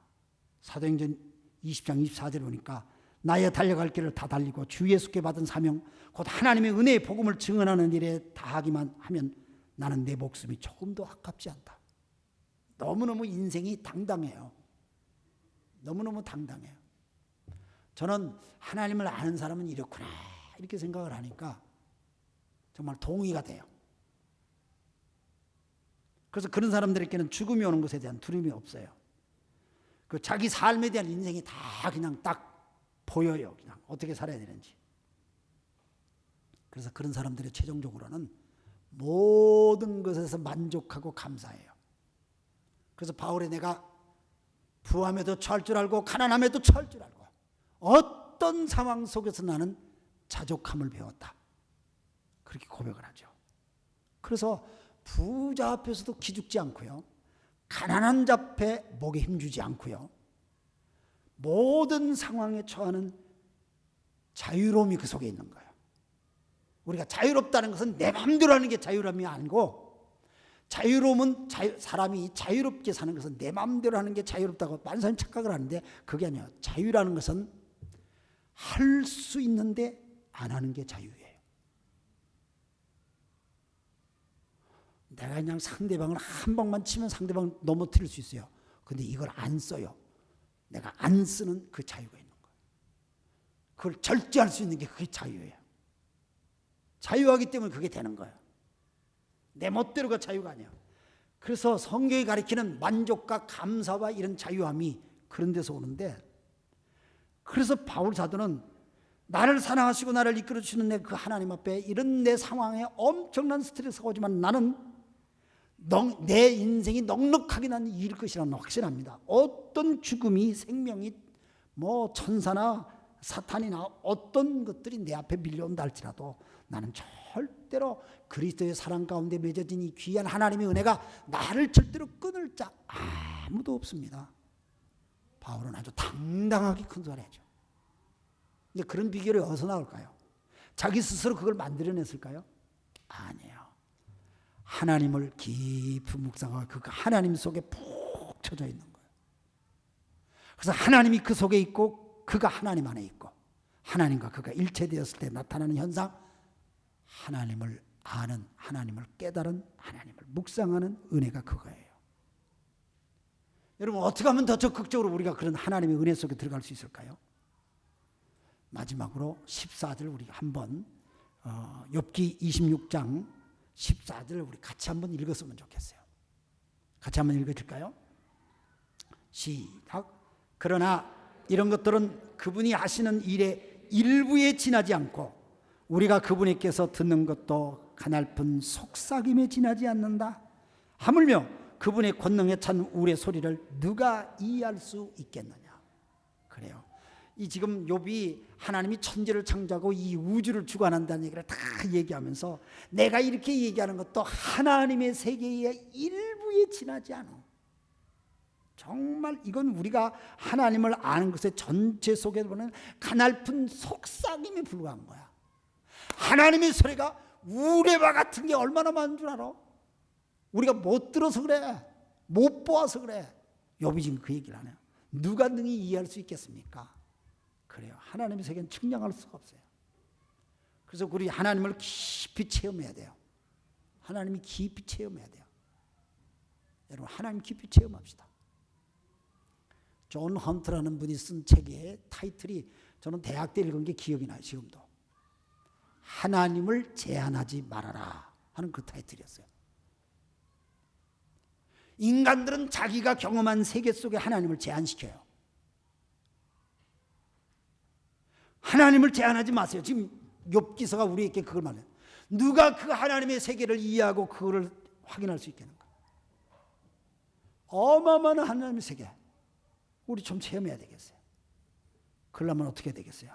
사도행전 20장 24절에 보니까 나의 달려갈 길을 다 달리고 주 예수께 받은 사명 곧 하나님의 은혜의 복음을 증언하는 일에 다하기만 하면 나는 내 목숨이 조금도 아깝지 않다. 너무너무 인생이 당당해요. 너무너무 당당해요. 저는 하나님을 아는 사람은 이렇구나 이렇게 생각을 하니까 정말 동의가 돼요. 그래서 그런 사람들에게는 죽음이 오는 것에 대한 두려움이 없어요. 그 자기 삶에 대한 인생이 다 그냥 딱 보여요. 그냥 어떻게 살아야 되는지. 그래서 그런 사람들이 최종적으로는 모든 것에서 만족하고 감사해요. 그래서 바울의 내가 부함에도 처할 줄 알고 가난함에도 처할 줄 알고 어떤 상황 속에서 나는 자족함을 배웠다. 그렇게 고백을 하죠. 그래서 부자 앞에서도 기죽지 않고요. 가난한 자 앞에 목에 힘주지 않고요. 모든 상황에 처하는 자유로움이 그 속에 있는 거예요. 우리가 자유롭다는 것은 내 마음대로 하는 게 자유로움이 아니고, 자유로움은 사람이 자유롭게 사는 것은 내 마음대로 하는 게 자유롭다고 많은 사람이 착각을 하는데 그게 아니에요. 자유라는 것은 할 수 있는데 안 하는 게 자유예요. 내가 그냥 상대방을 한 방만 치면 상대방을 넘어뜨릴 수 있어요. 근데 이걸 안 써요. 내가 안 쓰는 그 자유가 있는 거예요. 그걸 절제할 수 있는 게 그게 자유예요. 자유하기 때문에 그게 되는 거예요. 내 멋대로가 자유가 아니야. 그래서 성경이 가리키는 만족과 감사와 이런 자유함이 그런 데서 오는데, 그래서 바울 사도는 나를 사랑하시고 나를 이끌어 주시는 내 그 하나님 앞에 이런 내 상황에 엄청난 스트레스가 오지만 나는 내 인생이 넉넉하게 난 이길 것이라는 확신합니다. 어떤 죽음이, 생명이, 뭐 천사나 사탄이나 어떤 것들이 내 앞에 밀려온다 할지라도 나는 절대로 그리스도의 사랑 가운데 맺어진 이 귀한 하나님의 은혜가 나를 절대로 끊을 자 아무도 없습니다. 바울은 아주 당당하게 큰 소리 하죠. 근데 그런 비결이 어디서 나올까요? 자기 스스로 그걸 만들어냈을까요? 아니에요. 하나님을 깊이 묵상하고 그 하나님 속에 푹 쳐져 있는 거예요. 그래서 하나님이 그 속에 있고 그가 하나님 안에 있고 하나님과 그가 일체되었을 때 나타나는 현상, 하나님을 아는, 하나님을 깨달은, 하나님을 묵상하는 은혜가 그거예요. 여러분 어떻게 하면 더 적극적으로 우리가 그런 하나님의 은혜 속에 들어갈 수 있을까요? 마지막으로 14절 우리가 한번 욥기 26장 14절 우리 같이 한번 읽었으면 좋겠어요. 같이 한번 읽어줄까요? 시작. 그러나 이런 것들은 그분이 하시는 일의 일부에 지나지 않고 우리가 그분에게서 듣는 것도 가냘픈 속삭임에 지나지 않는다. 하물며 그분의 권능에 찬 우리의 소리를 누가 이해할 수 있겠느냐. 그래요. 이 지금 욥이 하나님이 천지를 창조하고 이 우주를 주관한다는 얘기를 다 얘기하면서 내가 이렇게 얘기하는 것도 하나님의 세계의 일부에 지나지 않아. 정말 이건 우리가 하나님을 아는 것의 전체 속에 보면 가냘픈 속삭임에 불과한 거야. 하나님의 소리가 우레바 같은 게 얼마나 많은 줄 알아? 우리가 못 들어서 그래. 못 보아서 그래. 욥이 지금 그 얘기를 하네요. 누가 능히 이해할 수 있겠습니까? 그래요. 하나님의 세계는 측량할 수가 없어요. 그래서 우리 하나님을 깊이 체험해야 돼요. 하나님이 깊이 체험해야 돼요. 여러분 하나님 깊이 체험합시다. 존 헌트라는 분이 쓴 책의 타이틀이 저는 대학 때 읽은 게 기억이 나요. 지금도. 하나님을 제한하지 말아라 하는 그 타이틀이었어요. 인간들은 자기가 경험한 세계 속에 하나님을 제한시켜요. 하나님을 제한하지 마세요. 지금 욥기서가 우리에게 그걸 말해요. 누가 그 하나님의 세계를 이해하고 그거를 확인할 수 있겠는가? 어마어마한 하나님의 세계 우리 좀 체험해야 되겠어요. 그러려면 어떻게 되겠어요?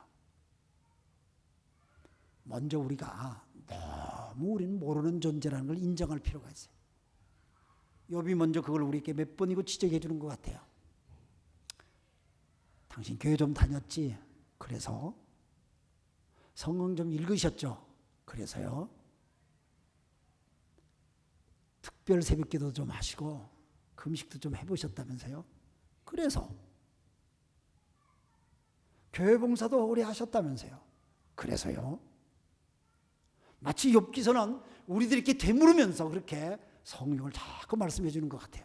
먼저 우리가 너무 우리는 모르는 존재라는 걸 인정할 필요가 있어요. 욥이 먼저 그걸 우리에게 몇 번이고 지적해 주는 것 같아요. 당신 교회 좀 다녔지? 그래서 성경 좀 읽으셨죠? 그래서요. 특별 새벽기도 좀 하시고 금식도 좀 해보셨다면서요? 그래서 교회 봉사도 오래 하셨다면서요? 그래서요. 마치 욥기서는 우리들에게 되물으면서 그렇게 성경을 자꾸 말씀해 주는 것 같아요.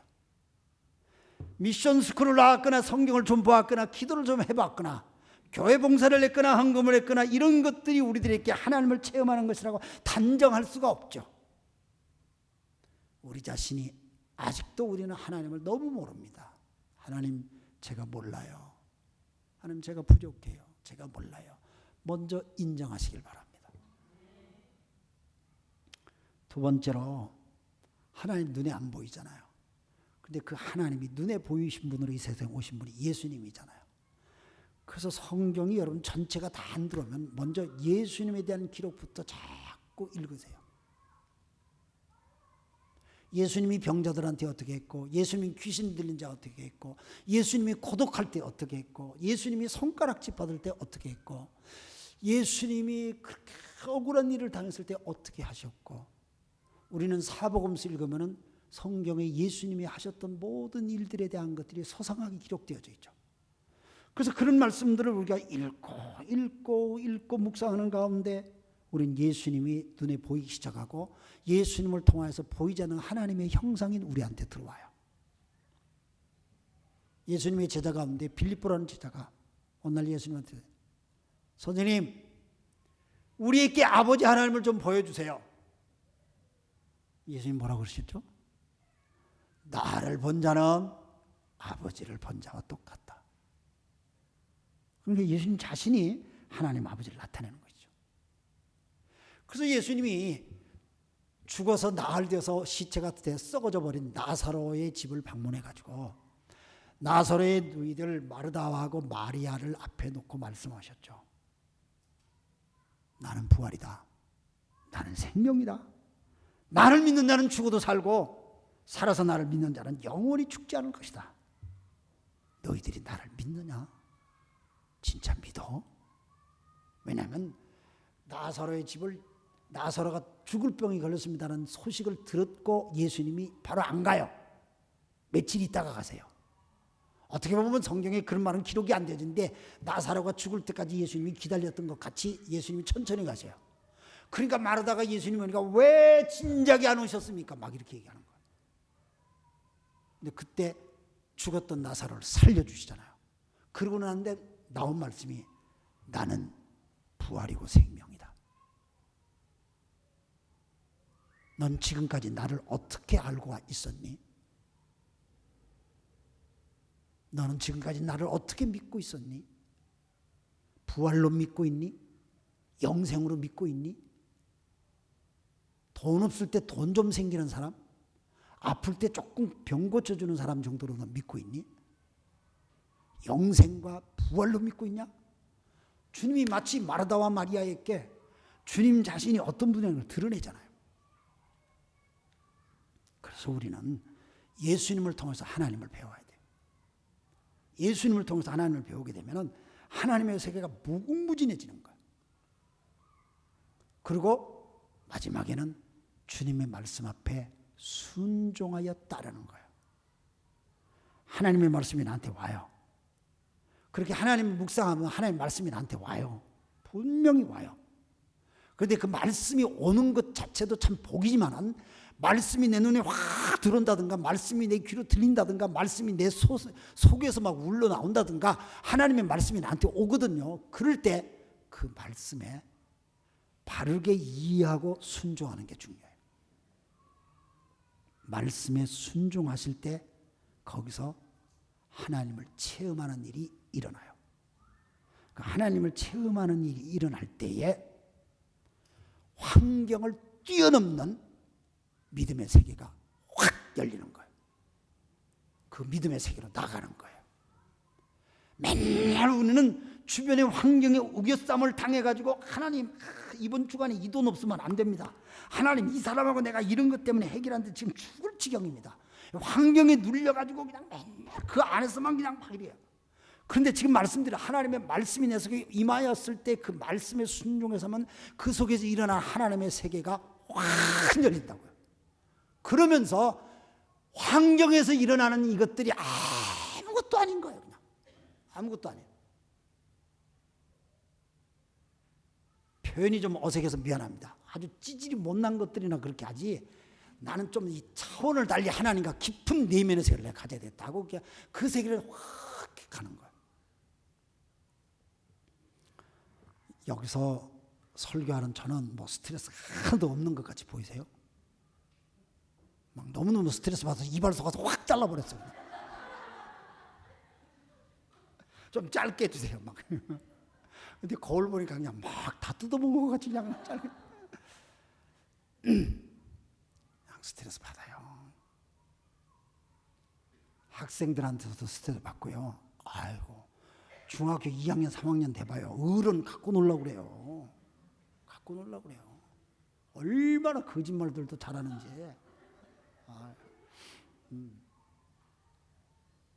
미션 스쿨을 나왔거나 성경을 좀 보았거나 기도를 좀 해봤거나 교회 봉사를 했거나 헌금을 했거나 이런 것들이 우리들에게 하나님을 체험하는 것이라고 단정할 수가 없죠. 우리 자신이 아직도 우리는 하나님을 너무 모릅니다. 하나님 제가 몰라요. 하나님 제가 부족해요. 제가 몰라요. 먼저 인정하시길 바랍니다. 두 번째로 하나님 눈에 안 보이잖아요. 근데 그 하나님이 눈에 보이신 분으로 이 세상에 오신 분이 예수님이잖아요. 그래서 성경이 여러분 전체가 다 안 들어오면 먼저 예수님에 대한 기록부터 자꾸 읽으세요. 예수님이 병자들한테 어떻게 했고, 예수님이 귀신 들린 자 어떻게 했고, 예수님이 고독할 때 어떻게 했고, 예수님이 손가락질 받을 때 어떻게 했고, 예수님이 그렇게 억울한 일을 당했을 때 어떻게 하셨고, 우리는 사복음서 읽으면은 성경에 예수님이 하셨던 모든 일들에 대한 것들이 소상하게 기록되어져 있죠. 그래서 그런 말씀들을 우리가 읽고 묵상하는 가운데 우리는 예수님이 눈에 보이기 시작하고 예수님을 통해서 보이지 않는 하나님의 형상인 우리한테 들어와요. 예수님의 제자 가운데 빌립보라는 제자가 오늘 예수님한테 선생님 우리에게 아버지 하나님을 좀 보여주세요. 예수님 뭐라고 그러셨죠? 나를 본 자는 아버지를 본 자와 똑같다. 그러니까 예수님 자신이 하나님 아버지를 나타내는 것이죠. 그래서 예수님이 죽어서 나흘 되어서 시체가 돼 썩어져 버린 나사로의 집을 방문해 가지고 나사로의 누이들 마르다하고 마리아를 앞에 놓고 말씀하셨죠. 나는 부활이다. 나는 생명이다. 나를 믿는 자는 죽어도 살고 살아서 나를 믿는 자는 영원히 죽지 않을 것이다. 너희들이 나를 믿느냐? 진짜 믿어? 왜냐하면 나사로의 집을 나사로가 죽을 병이 걸렸습니다라는 소식을 들었고 예수님이 바로 안 가요. 며칠 있다가 가세요. 어떻게 보면 성경에 그런 말은 기록이 안 되는데 나사로가 죽을 때까지 예수님이 기다렸던 것 같이 예수님이 천천히 가세요. 그러니까 마르다가 예수님 오니까 왜 진작에 안 오셨습니까? 막 이렇게 얘기하는 거예요. 근데 그때 죽었던 나사로를 살려주시잖아요. 그러고 나는데 나온 말씀이 나는 부활이고 생명이다. 넌 지금까지 나를 어떻게 알고 있었니? 너는 지금까지 나를 어떻게 믿고 있었니? 부활로 믿고 있니? 영생으로 믿고 있니? 돈 없을 때 돈 좀 생기는 사람? 아플 때 조금 병 고쳐주는 사람 정도로 너 믿고 있니? 영생과 부활로 믿고 있냐? 주님이 마치 마르다와 마리아에게 주님 자신이 어떤 분인 걸 드러내잖아요. 그래서 우리는 예수님을 통해서 하나님을 배워야 돼요. 예수님을 통해서 하나님을 배우게 되면 하나님의 세계가 무궁무진해지는 거예요. 그리고 마지막에는 주님의 말씀 앞에 순종하여 따르는 거예요. 하나님의 말씀이 나한테 와요. 그렇게 하나님을 묵상하면 하나님의 말씀이 나한테 와요. 분명히 와요. 그런데 그 말씀이 오는 것 자체도 참 복이지만은 말씀이 내 눈에 확 들어온다든가 말씀이 내 귀로 들린다든가 말씀이 내 속에서 막 울러 나온다든가 하나님의 말씀이 나한테 오거든요. 그럴 때 그 말씀에 바르게 이해하고 순종하는 게 중요해요. 말씀에 순종하실 때 거기서 하나님을 체험하는 일이 일어나요. 하나님을 체험하는 일이 일어날 때에 환경을 뛰어넘는 믿음의 세계가 확 열리는 거예요. 그 믿음의 세계로 나가는 거예요. 맨날 우리는 주변의 환경에 우겨쌈을 당해가지고 하나님 이번 주간에 이 돈 없으면 안 됩니다. 하나님 이 사람하고 내가 이런 것 때문에 해결하는데 지금 죽을 지경입니다. 환경에 눌려가지고 그냥 맨날 그 안에서만 그냥 막 이래요. 그런데 지금 말씀드린 하나님의 말씀이 내 속에 임하였을 때 그 말씀에 순종해서만 그 속에서 일어난 하나님의 세계가 확 열린다고요. 그러면서 환경에서 일어나는 이것들이 아무것도 아닌 거예요. 그냥 아무것도 아니에요. 표현이 좀 어색해서 미안합니다. 아주 찌질이 못난 것들이나 그렇게 하지 나는 좀 이 차원을 달리 하나님과 깊은 내면의 세계를 내가 가져야 됐다고 그 세계를 확 가는 거예요. 여기서 설교하는 저는 뭐 스트레스가 하나도 없는 것 같이 보이세요? 막 너무너무 스트레스 받아서 이발소 가서 확 잘라버렸어요. 좀 짧게 해주세요. 막. 근데 거울 보니까 그냥 막 다 뜯어먹은 것 같이 그냥 짧게. 그냥 스트레스 받아요. 학생들한테서도 스트레스 받고요. 아이고. 중학교 2학년, 3학년 돼봐요. 어른 갖고 놀라고 그래요. 갖고 놀라고 그래요. 얼마나 거짓말들도 잘하는지.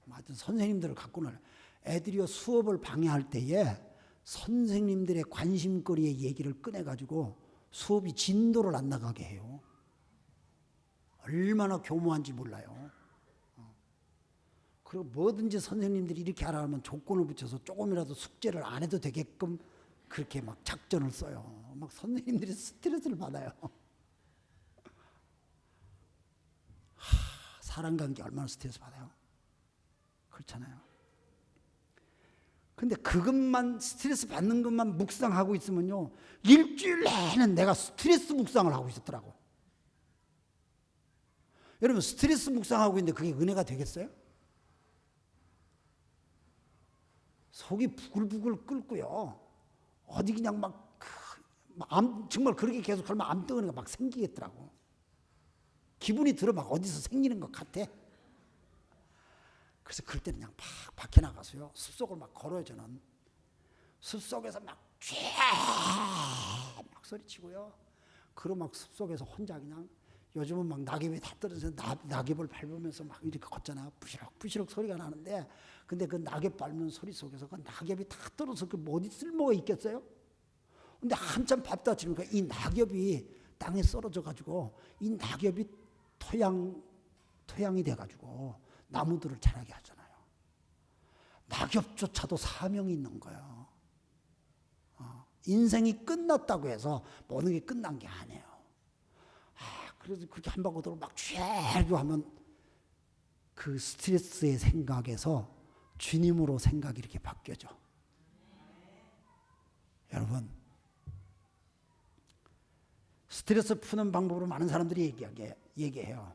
하여튼 선생님들을 갖고 놀라요. 애들이요 수업을 방해할 때에 선생님들의 관심거리의 얘기를 꺼내가지고 수업이 진도를 안 나가게 해요. 얼마나 교모한지 몰라요. 그리고 뭐든지 선생님들이 이렇게 하라 하면 조건을 붙여서 조금이라도 숙제를 안 해도 되게끔 그렇게 막 작전을 써요. 막 선생님들이 스트레스를 받아요. 사람 관계 얼마나 스트레스 받아요? 그렇잖아요. 근데 그것만 스트레스 받는 것만 묵상하고 있으면요 일주일 내내 내가 스트레스 묵상을 하고 있었더라고. 여러분 스트레스 묵상하고 있는데 그게 은혜가 되겠어요? 속이 부글부글 끓고요. 어디 그냥 정말 그렇게 계속 하면 암덩어리가 막 생기겠더라고. 기분이 들어 막 어디서 생기는 것 같아. 그래서 그럴 때는 그냥 팍 밖에 나가서요. 숲속을 막 걸어요 저는. 숲속에서 막 소리치고요. 그리고 막 숲속에서 혼자 그냥 요즘은 막 낙엽이 다 떨어져서 낙엽을 밟으면서 막 이렇게 걷잖아. 부시럭부시럭 소리가 나는데 근데 그 낙엽 밟는 소리 속에서 그 낙엽이 다 떨어져서 그 어디 쓸모가 있겠어요? 근데 한참 밟다 지니까 이 낙엽이 땅에 썰어져 가지고 이 낙엽이 토양이 돼 가지고 나무들을 자라게 하잖아요. 낙엽조차도 사명이 있는 거예요. 인생이 끝났다고 해서 모든 게 끝난 게 아니에요. 그래서 그렇게 한 바퀴 돌고 막 쥐고 하면 그 스트레스의 생각에서 주님으로 생각이 이렇게 바뀌어져. 여러분, 스트레스 푸는 방법으로 많은 사람들이 얘기해요.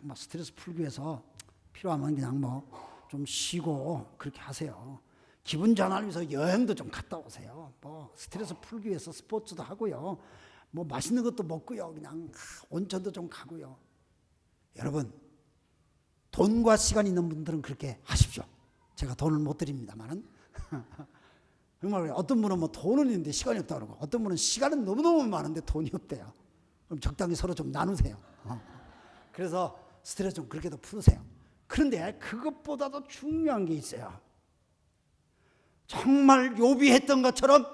뭐 스트레스 풀기 위해서 필요하면 그냥 뭐 좀 쉬고 그렇게 하세요. 기분 전환을 위해서 여행도 좀 갔다 오세요. 뭐 스트레스 풀기 위해서 스포츠도 하고요. 뭐 맛있는 것도 먹고요. 그냥 온천도 좀 가고요. 여러분, 돈과 시간이 있는 분들은 그렇게 하십시오. 제가 돈을 못 드립니다만은. 정말 어떤 분은 뭐 돈은 있는데 시간이 없다고 그러고, 어떤 분은 시간은 너무너무 많은데 돈이 없대요. 그럼 적당히 서로 좀 나누세요. 그래서 스트레스 좀 그렇게도 푸세요. 그런데 그것보다도 중요한 게 있어요. 정말 욥이 했던 것처럼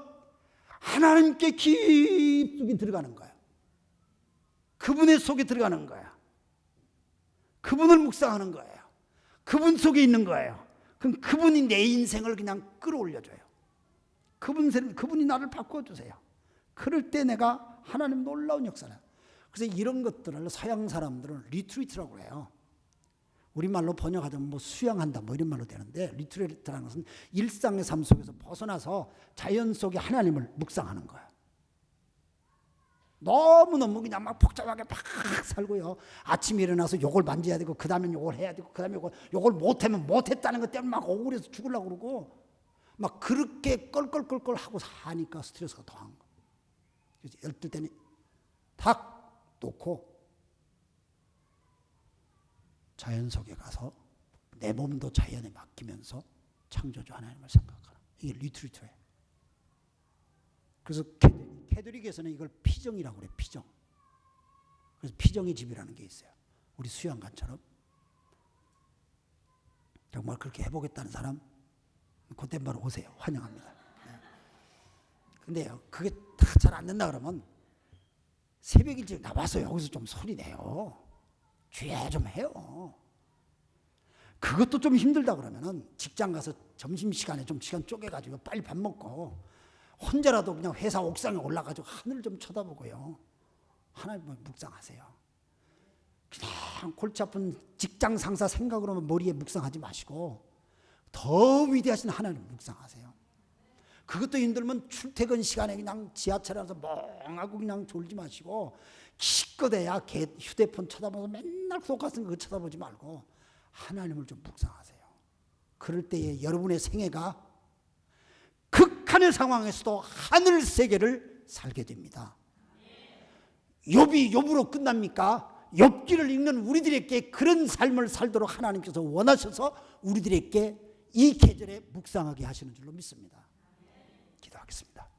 하나님께 깊이 들어가는 거예요. 그분의 속에 들어가는 거예요. 그분을 묵상하는 거예요. 그분 속에 있는 거예요. 그럼 그분이 내 인생을 그냥 끌어올려줘요. 그분이 나를 바꿔주세요. 그럴 때 내가 하나님 놀라운 역사를. 그래서 이런 것들을 서양 사람들은 리트리트라고 해요. 우리말로 번역하자면 뭐 수양한다 뭐 이런 말로 되는데, 리트리트라는 것은 일상의 삶 속에서 벗어나서 자연 속에 하나님을 묵상하는 거예요. 너무너무 그냥 막 복잡하게 막 살고요. 아침에 일어나서 요걸 만져야 되고, 그 다음에 요걸 해야 되고, 그 다음에 요걸 못하면 못했다는 것 때문에 막 억울해서 죽으려고 그러고, 막 그렇게 껄껄껄껄 하고 사니까 스트레스가 더한 거. 그래서 열뜰 때는 탁 놓고 자연 속에 가서 내 몸도 자연에 맡기면서 창조주 하나님을 생각하는, 이게 리트리트예요. 그래서 캐톨릭에서는 이걸 피정이라고 그래요. 피정. 그래서 피정의 집이라는 게 있어요. 우리 수양관처럼. 정말 그렇게 해보겠다는 사람 그때 바로 오세요. 환영합니다. 근데요, 그게 다 잘 안 된다 그러면 새벽 일찍 나와서 여기서 좀 소리 내요. 주야 좀 해요. 그것도 좀 힘들다 그러면은 직장 가서 점심시간에 좀 시간 쪼개가지고 빨리 밥 먹고 혼자라도 그냥 회사 옥상에 올라가지고 하늘을 좀 쳐다보고요. 하나님을 묵상하세요. 그냥 골치 아픈 직장 상사 생각으로만 머리에 묵상하지 마시고 더 위대하신 하나님을 묵상하세요. 그것도 힘들면 출퇴근 시간에 그냥 지하철에 가서 멍하고 그냥 졸지 마시고, 기껏해야 휴대폰 쳐다보면서 맨날 똑같은 거 쳐다보지 말고 하나님을 좀 묵상하세요. 그럴 때에 여러분의 생애가 극한의 상황에서도 하늘 세계를 살게 됩니다. 욥이 욥으로 끝납니까? 욥기를 읽는 우리들에게 그런 삶을 살도록 하나님께서 원하셔서 우리들에게 이 계절에 묵상하게 하시는 줄로 믿습니다. 기도하겠습니다.